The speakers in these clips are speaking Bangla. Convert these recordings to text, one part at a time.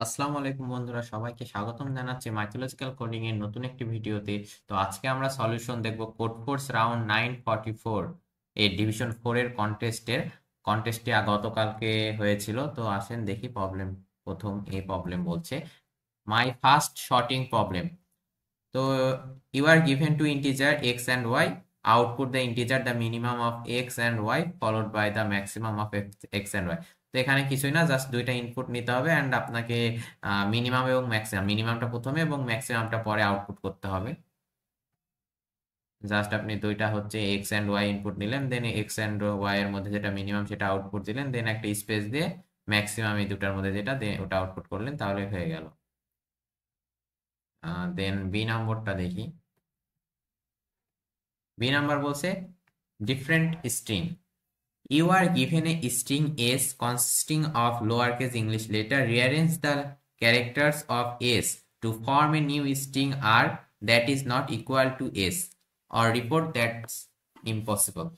আসসালামু আলাইকুম বন্ধুরা, সবাইকে স্বাগতম জানাচ্ছি মাইথোলজিক্যাল কোডিং এর নতুন একটি ভিডিওতে। তো আজকে আমরা সলিউশন দেখব কোড ফোর্স রাউন্ড 944 এই ডিভিশন 4 এর কন্টেস্টে গতকালকে হয়েছিল। তো আসেন দেখি প্রবলেম। প্রথম এই প্রবলেম বলছে মাই ফার্স্ট শর্টিং প্রবলেম। তো you are given two integer x and y, output the integer the minimum of x and y followed by the maximum of x and y। তো এখানে কিছুই না, জাস্ট দুইটা ইনপুট নিতে হবে এন্ড আপনাকে মিনিমাম এবং ম্যাক্সিমাম, মিনিমামটা প্রথমে এবং ম্যাক্সিমামটা পরে আউটপুট করতে হবে। জাস্ট আপনি দুইটা হচ্ছে এক্স এন্ড ওয়াই ইনপুট নিলেন, দেন এক্স এন্ড ওয়াই এর মধ্যে যেটা মিনিমাম সেটা আউটপুট দিলেন, দেন একটা স্পেস দিয়ে ম্যাক্সিমাম এই দুটার মধ্যে যেটা ওটা আউটপুট করলেন, তাহলে হয়ে গেল। দেন বি নম্বরটা দেখি। বি নাম্বার বলছে different string. You are given a string S consisting of lowercase English letter. Rearrange the characters of S to form a new string R that is not equal to S, or report that's impossible.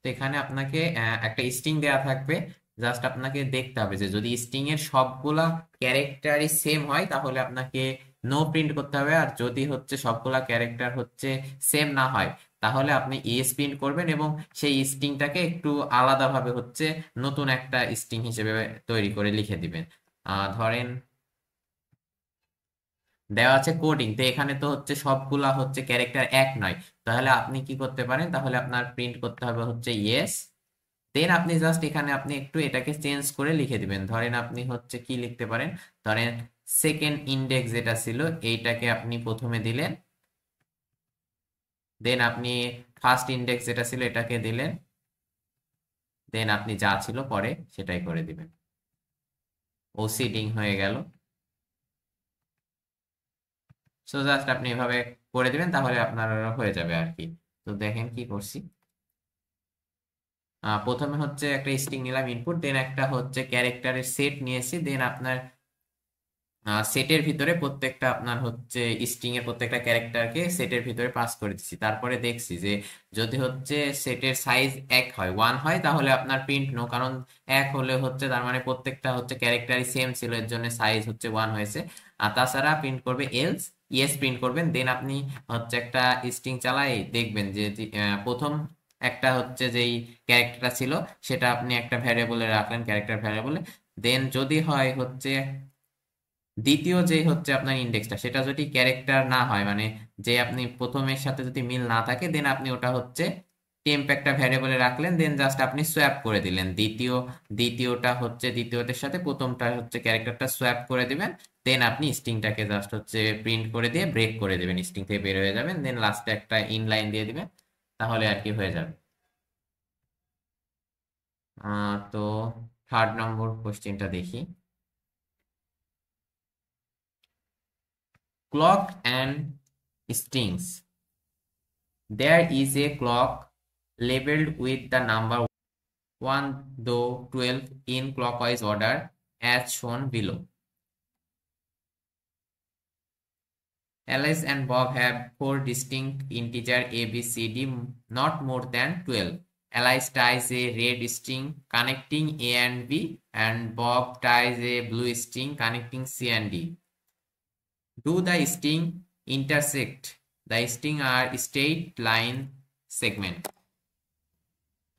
তো এখানে আপনাকে একটা স্ট্রিং দেয়া থাকবে। জাস্ট আপনাকে দেখতে হবে যে যদি স্ট্রিং এর সবগুলা ক্যারেক্টারই সেম হয় তাহলে আপনাকে নো প্রিন্ট করতে হবে, আর যদি হচ্ছে সবগুলা ক্যারেক্টার হচ্ছে সেম না হয় তাহলে আপনি ইএস প্রিন্ট করবেন এবং সেই স্ট্রিংটাকে একটু আলাদাভাবে হচ্ছে নতুন একটা স্ট্রিং হিসেবে তৈরি করে লিখে দিবেন। ধরেন দেওয়া আছে কোডিং, তো এখানে তো হচ্ছে সবগুলা হচ্ছে ক্যারেক্টার এক নয়, তাহলে আপনি কি করতে পারেন, তাহলে আপনার প্রিন্ট করতে হবে হচ্ছে ইয়েস। দেন আপনি জাস্ট এখানে আপনি একটু এটাকে চেঞ্জ করে লিখে দিবেন। ধরেন আপনি হচ্ছে কি লিখতে পারেন, ধরেন সেকেন্ড ইন্ডেক্স যেটা ছিল এইটাকে আপনি প্রথমে দিলেন, দেন আপনি ফার্স্ট ইন্ডেক্স যেটা ছিল এটাকে দিলেন, দেন আপনি যা ছিল পরে সেটাই করে দিবেন। ওসিডিং হয়ে গেল। সো জাস্ট আপনি এভাবে করে দিবেন তাহলে আপনার হয়ে যাবে আর কি। তো দেখেন কি করছি। প্রথমে হচ্ছে একটা স্ট্রিং নিলাম ইনপুট, দেন একটা হচ্ছে ক্যারেক্টারের সেট নিয়েছি, দেন আপনার সেটের ভিতরে প্রত্যেকটা আপনার হচ্ছে স্ট্রিং এর প্রত্যেকটা ক্যারেক্টারকে সেটের ভিতরে পাস করে দিচ্ছি। তারপরে দেখছি যে যদি হচ্ছে সেটের সাইজ এক হয়, ওয়ান হয়, তাহলে আপনার প্রিন্ট নো, কারণ এক হলে হচ্ছে তার মানে প্রত্যেকটা হচ্ছে ক্যারেক্টারই সেম ছিল, এর জন্য সাইজ হচ্ছে ওয়ান হয়েছে। আর তাছাড়া প্রিন্ট করবে এলস, ইয়েস প্রিন্ট করবেন। দেন আপনি হচ্ছে একটা স্ট্রিং চালাই দেখবেন যে প্রথম একটা হচ্ছে যেই ক্যারেক্টারটা ছিল সেটা আপনি একটা ভ্যারিয়েবলে রাখলেন, ক্যারেক্টার ভ্যারিয়েবলে। দেন যদি হয় হচ্ছে দ্বিতীয় যে হচ্ছে আপনার ইন্ডেক্সটা সেটা যদি ক্যারেক্টার না হয়, মানে যে আপনি প্রথমের সাথে যদি মিল না থাকে, দেন আপনি ওটা হচ্ছে টেম্প একটা ভ্যারিয়েবলে রাখলেন, দেন জাস্ট আপনি সোয়াপ করে দিলেন দ্বিতীয়টা হচ্ছে দ্বিতীয়টার সাথে প্রথমটা হচ্ছে ক্যারেক্টারটা সোয়াপ করে দিবেন। দেন আপনি স্ট্রিংটাকে জাস্ট হচ্ছে প্রিন্ট করে দিয়ে ব্রেক করে দিবেন, স্ট্রিং থেকে বের হয়ে যাবেন, দেন লাস্টে একটা ইনলাইন দিয়ে দিবেন, তাহলে আর কি হয়ে যাবে। তো থার্ড নম্বর কোশ্চেনটা দেখি। Clock and strings. There is a clock labeled with the number 1 to 12 in clockwise order as shown below. Alice and Bob have four distinct integer A, B, C, D, not more than 12. Alice ties a red string connecting A and B, and Bob ties a blue string connecting C and D. Do the string intersect? The string are straight line segment.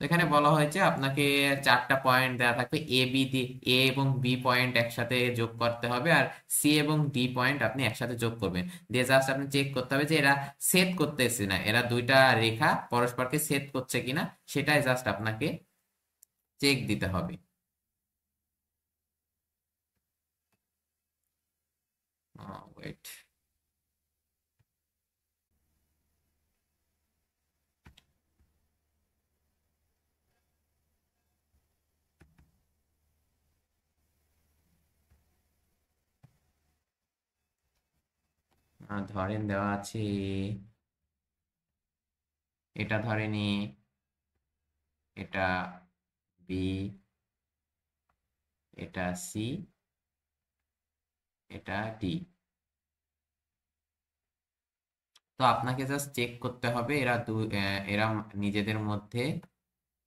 তো এখানে বলা হয়েছে আপনাকে চারটা পয়েন্ট দেওয়া থাকবে, এ বি দি, এ এবং বি পয়েন্ট একসাথে যোগ করতে হবে, আর সি এবং ডি পয়েন্ট আপনি একসাথে যোগ করবেন। দিয়ে জাস্ট আপনি চেক করতে হবে যে এরা ছেদ করতেছে না, এরা দুইটা রেখা পরস্পরকে ছেদ করছে কিনা, সেটাই জাস্ট আপনাকে চেক দিতে হবে। ওয়েট, ধরেন দেওয়া আছে এটা ধরেনি, এটা বি, এটা সি, এটা ডি। তো আপনাকে জাস্ট চেক করতে হবে এরা নিজেদের মধ্যে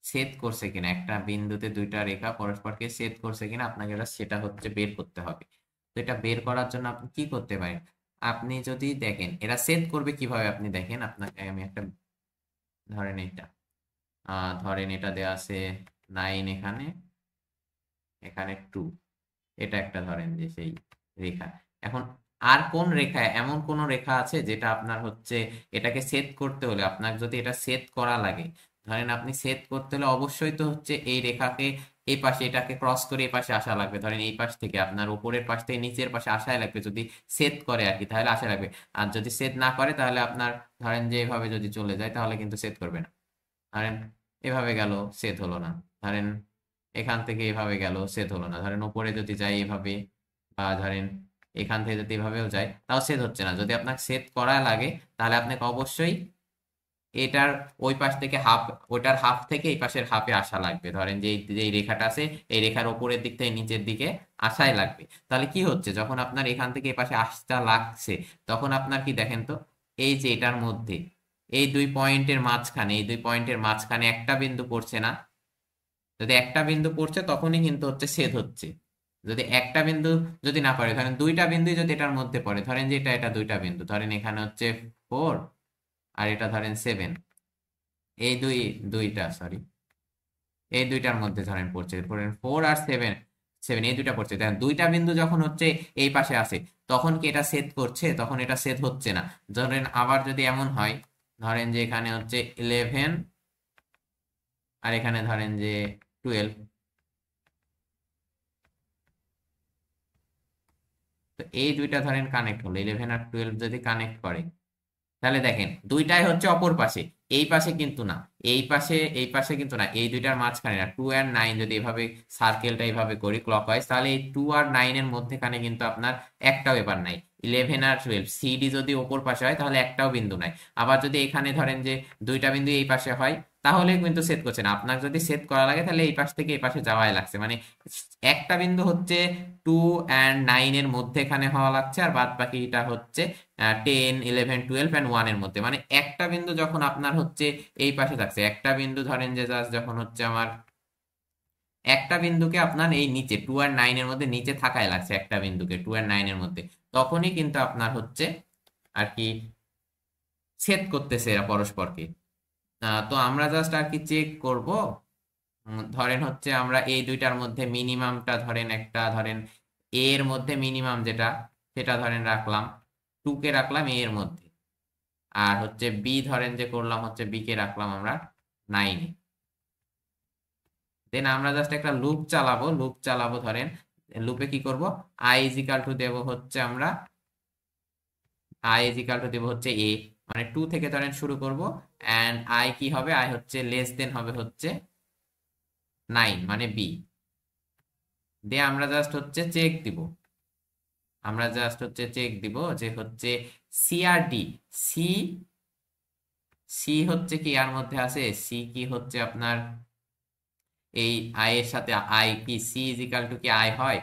ছেদ করছে কিনা, একটা বিন্দুতে দুইটা রেখা পরস্পরকে ছেদ করছে কিনা আপনাকে সেটা হচ্ছে বের করতে হবে। তো এটা বের করার জন্য আপনি কি করতে পারেন, আপনি যদি দেখেন এরা ছেদ করবে কিভাবে, আপনি দেখেন আপনাকে আমি একটা ধরেন ধরেন এটা দেওয়া আছে 9, এখানে এখানে 2, এটা একটা ধরেন যে সেই রেখা। এখন আর কোন রেখা, এমন কোন রেখা আছে যেটা আপনার হচ্ছে এটাকে ছেদ করতে হলে, আপনার যদি এটা ছেদ করা লাগে, ধরেন আপনি ছেদ করতে হলে অবশ্যই তো হচ্ছে এই রেখাকে এই পাশে এটাকে ক্রস করে এই পাশে আসা লাগবে, ধরেন এই পাশ থেকে আপনার উপরের পাশ থেকে নিচের পাশে আসাই লাগবে, যদি ছেদ করে আর কি তাহলে আসা লাগবে। আর যদি ছেদ না করে তাহলে আপনার ধরেন যে এভাবে যদি চলে যায় তাহলে কিন্তু ছেদ করবে না। ধরেন এভাবে গেল, ছেদ হলো না। ধরেন এখান থেকে এভাবে গেল, ছেদ হলো না। ধরেন উপরে যদি যাই এভাবে, বা ধরেন এখান থেকে যদি এভাবেও যায় তাও ছেদ হচ্ছে না। যদি আপনাকে ছেদ করা লাগে তাহলে আপনাকে অবশ্যই এটার ওই পাশ থেকে হাফ, ওইটার হাফ থেকে এই পাশের হাফে আসা লাগবে। ধরেন যে এই রেখাটা আছে এই রেখার উপরের দিক থেকে নিচের দিকে আসাই লাগবে। তাহলে কি হচ্ছে, যখন আপনার এখান থেকে এই পাশে আসতে লাগছে তখন আপনার কি দেখেন তো, এই যে এটার মধ্যে এই দুই পয়েন্টের মাঝখানে, এই দুই পয়েন্টের মাঝখানে একটা বিন্দু পড়ছে না? যদি একটা বিন্দু পড়ছে তখনই কিন্তু হচ্ছে ছেদ হচ্ছে। যদি একটা বিন্দু যদি না পড়ে, ধরেন দুইটা বিন্দু যদি এটার মধ্যে পড়ে, ধরেন যে এটা দুইটা বিন্দু, ধরেন এখানে হচ্ছে 4 আর এটা ধরেন 7, এই দুইটা সরি এই দুইটার মধ্যে ধরেন পড়ছে, ধরেন 4 আর 7, এই দুইটা পড়ছে, দেখেন দুইটা বিন্দু যখন হচ্ছে এই পাশে আসে তখন কি এটা ছেদ করছে? তখন এটা ছেদ হচ্ছে না। ধরেন আবার যদি এমন হয়, ধরেন যে এখানে হচ্ছে 11 আর এখানে ধরেন যে 12, তো এই দুইটা ধরেন কানেক্ট হলো, 11 আর 12 যদি কানেক্ট করে তাহলে দেখেন দুইটাই হচ্ছে অপর পাশে, এই পাশে কিন্তু না, এই পাশে কিন্তু না, এই দুইটার মাঝখানে না। 2 আর 9 যদি এভাবে সার্কেলটা এইভাবে করি ক্লকওয়াইজ, তাহলে এই 2 আর 9 এর মধ্যেখানে কিন্তু আপনার একটাও ব্যাপার নাই। 11 আর 12 সিডি যদি ওপর পাশে হয় তাহলে একটাও বিন্দু নাই। আবার যদি এখানে ধরেন যে দুইটা বিন্দু এই পাশে হয় তাহলে কিন্তু সেট করছে না। আপনার যদি সেট করা লাগে তাহলে এই পাশ থেকে এই পাশে যাওয়াই লাগছে, মানে একটা বিন্দু হচ্ছে 2 আর 9 এর মধ্যেখানে হওয়া লাগছে, আর বাদ বাকিটা হচ্ছে 10, 11, 12 এর মধ্যে। মানে একটা বিন্দু যখন আপনার হচ্ছে এই পাশে থাকছে, একটা বিন্দু ধরেন যে জাস্ট যখন হচ্ছে আমার একটা বিন্দুকে আপনার এই নিচে 2 আর 9 এর মধ্যে নিচে থাকায় লাগছে, একটা বিন্দুকে 2 আর 9 এর মধ্যে, তখনই কিন্তু আপনার হচ্ছে আর কি ছেদ করতেছে এরা পরস্পরকে। তো আমরা জাস্ট আর কি চেক করব। ধরেন হচ্ছে আমরা এই দুইটার মধ্যে মিনিমামটা ধরেন একটা ধরেন এ এর মধ্যে মিনিমাম যেটা সেটা ধরেন রাখলাম, 2 কে রাখলাম এ এর মধ্যে, আর হচ্ছে বি ধরেন যে করলাম হচ্ছে বি কে রাখলাম আমরা 9-এ। দেন আমরা জাস্ট একটা লুপ চালাবো ধরেন লুপে কি করব, আই ইজ ইকাল টু দেবো হচ্ছে আমরা দেবো হচ্ছে এ, মানে 2 থেকে ধরেন শুরু করব, এন্ড আই কি হবে, আই হচ্ছে লেস দেন হবে হচ্ছে 9 মানে বি। দিয়ে আমরা জাস্ট হচ্ছে চেক দিব যে হচ্ছে সি আর ডি, সি সি হচ্ছে কি আর মধ্যে আছে, সি কি হচ্ছে আপনার এই আই এর সাথে আই কি সি ইজিক্যাল টু কি আই হয়?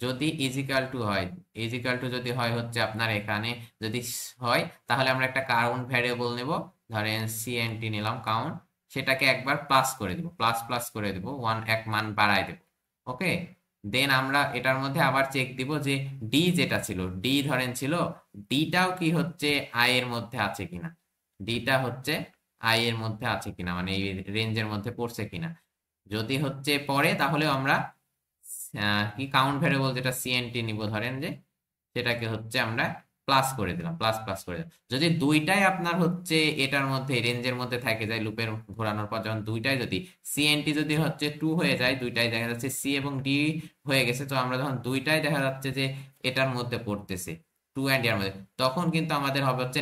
যদি ইজিক্যাল টু যদি হয় হচ্ছে আপনার এখানে যদি হয় তাহলে আমরা একটা কাউন্ট ভ্যারিয়েবল নেব, ধরেন সিএনটি নিলাম কাউন্ট, সেটাকে একবার প্লাস করে দিব, প্লাস করে দিব, এক মান বাড়ায় দেব। ওকে, দেন আমরা এটার মধ্যে আবার চেক দিব যে ডি যেটা ছিল, ডি ধরেন ছিল, ডিটাও কি হচ্ছে আই এর মধ্যে আছে কিনা, ডিটা হচ্ছে আই এর মধ্যে আছে কিনা, মানে এই রেঞ্জের মধ্যে পড়ছে কিনা। যদি হচ্ছে পড়ে তাহলে আমরা কি কাউন্ট ভ্যারিয়েবল যেটা সিএনটি নিব, ধরেন যে সেটাকে হচ্ছে আমরা প্লাস করে দিলাম। যদি দুইটাই আপনার হচ্ছে এটার মধ্যে রেঞ্জের মধ্যে থাকে যায়, লুপের ঘোরানোর পর যখন দুইটাই যদি সিএনটি যদি হচ্ছে 2 হয়ে যায়, দুইটাই দেখা যাচ্ছে সি এবং ডি হয়ে গেছে, তো আমরা যখন দুইটাই দেখা যাচ্ছে যে এটার মধ্যে পড়তেছে 2 এর মধ্যে, তখন কিন্তু আমাদের হবে হচ্ছে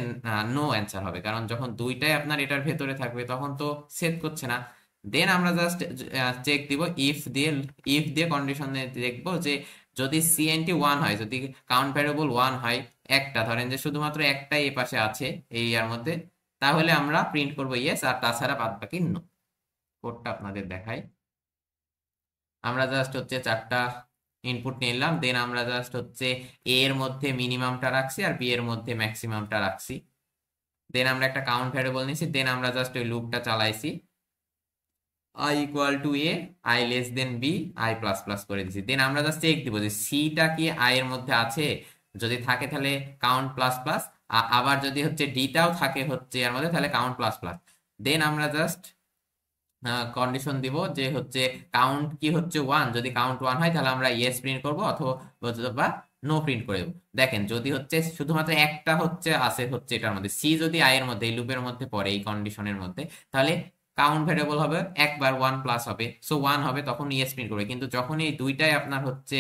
নো অ্যান্সার হবে, কারণ যখন দুইটাই আপনার এটার ভেতরে থাকবে তখন তো সেট করছে না। দেন আমরা জাস্ট চেক দিব ইফ দিয়ে কন্ডিশনে দেখবো যে যদি সিএনটি 1 হয়, যদি কাউন্ট ভ্যারিয়েবল 1 হয়, একটা ধরেন যে শুধুমাত্র একটাই এই পাশে আছে এই এর মধ্যে, তাহলে আমরা প্রিন্ট করব ইয়েস, আর তাছাড়া বাদ বাকি নো। কোডটা আপনাদের দেখাই। আমরা জাস্ট হচ্ছে চারটা ইনপুট নিলাম, দেন আমরা জাস্ট হচ্ছে এ এর মধ্যে মিনিমামটা রাখছি আর বি এর মধ্যে ম্যাক্সিমামটা রাখছি। দেন আমরা একটা কাউন্ট ভ্যারিয়েবল নিয়েছি, দেন আমরা জাস্ট ওই লুপটা চালাইছি, I equal to A, I less than B, I plus plus করে দিছি। দেন আমরা জাস্ট চেক দিব যে সিটা কি আই এর মধ্যে আছে, যদি থাকে তাহলে কাউন্ট প্লাস প্লাস, আবার যদি হচ্ছে ডিটাও থাকে হচ্ছে এর মধ্যে তাহলে কাউন্ট প্লাস প্লাস। দেন আমরা জাস্ট কন্ডিশন দিব যে হচ্ছে কাউন্ট কি হচ্ছে ওয়ান, যদি কাউন্ট ওয়ান হয় তাহলে আমরা ইয়েস প্রিন্ট করবো অথবা নো প্রিন্ট করে দেবো। দেখেন যদি হচ্ছে শুধুমাত্র একটা হচ্ছে আছে হচ্ছে এটার মধ্যে, সি যদি আই এর মধ্যে এই লুপের মধ্যে পড়ে এই কন্ডিশনের মধ্যে, তাহলে কাউন্ট ভেরিয়েবল হবে একবার ওয়ান প্লাস হবে, সো ওয়ান হবে, তখন ইয়েস প্রিন্ট করবে। কিন্তু যখন এই দুইটাই আপনার হচ্ছে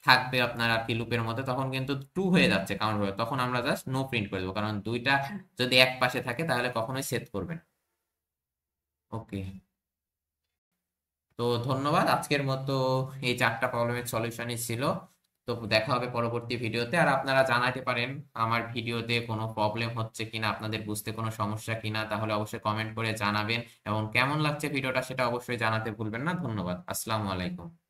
থাকবে আপনার আর কি লুপের মধ্যে, তখন কিন্তু টু হয়ে যাচ্ছে কাউন্ট ভেরিয়েবল, তখন আমরা জাস্ট নো প্রিন্ট করে দেবো, কারণ দুইটা যদি এক পাশে থাকে তাহলে কখনোই সেট করবে না। ওকে, তো ধন্যবাদ, আজকের মতো এই 4টা প্রবলেমের সলিউশনই ছিল। তো দেখা হবে পরবর্তী ভিডিওতে। আর আপনারা জানাতে পারেন আমার ভিডিওতে কোনো প্রবলেম হচ্ছে কিনা, আপনাদের বুঝতে কোনো সমস্যা কিনা, তাহলে অবশ্যই কমেন্ট করে জানাবেন, এবং কেমন লাগছে ভিডিওটা সেটা অবশ্যই জানাতে ভুলবেন না। ধন্যবাদ, আসসালামু আলাইকুম।